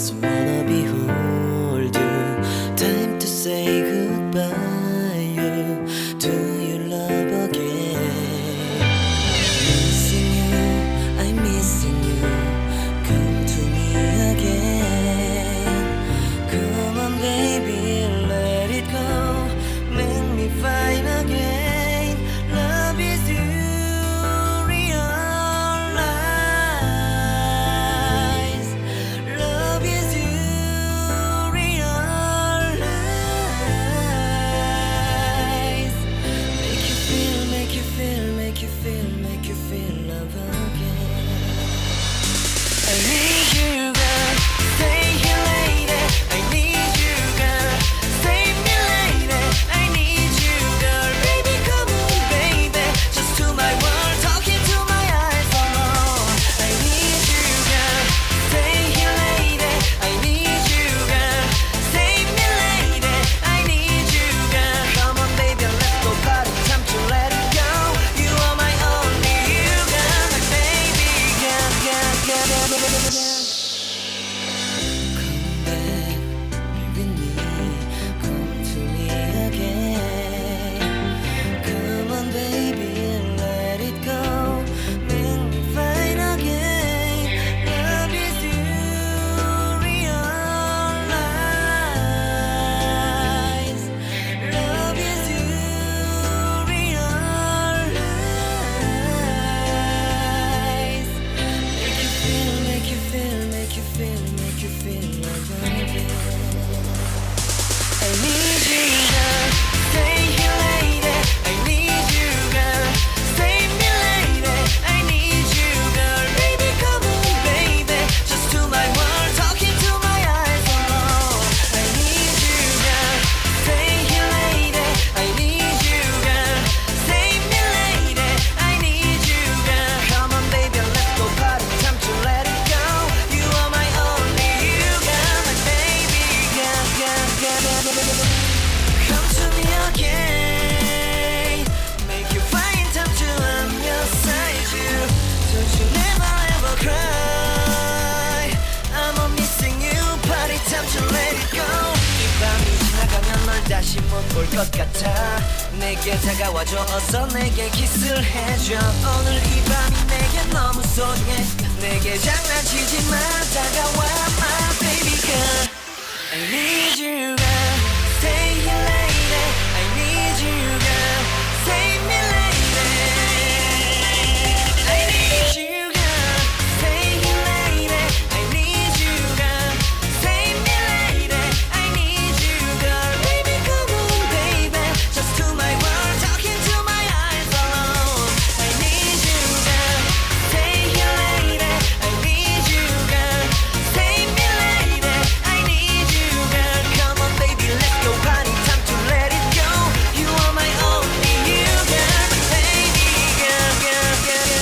just wanna behold you. Time to say goodbye. Do you love again? Missing you, I'm missing you. Come to me again. Come on baby, let it go. Make me fine again. Love is you. 다시 못 볼 것 같아. 내게 다가와줘. 어서 내게 키스를 해줘. 오늘 이 밤이 내게 너무 소중해. 내게 장난치지 마. 다가와 my baby girl. I need you girl. Stay here lady. I need you girl. Save me lady. I need you girl. Stay here lady. I need you girl. Save me lady. I need you girl. Baby come on baby. Just to my world. Talk into my eyes alone. I need you girl. Stay here lady. I need you girl. Save me lady. I need you girl. Come on baby let's go party. Time to let it go. You are my only you girl. Baby girl, girl, girl,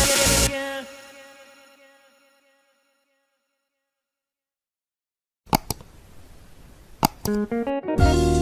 girl, girl.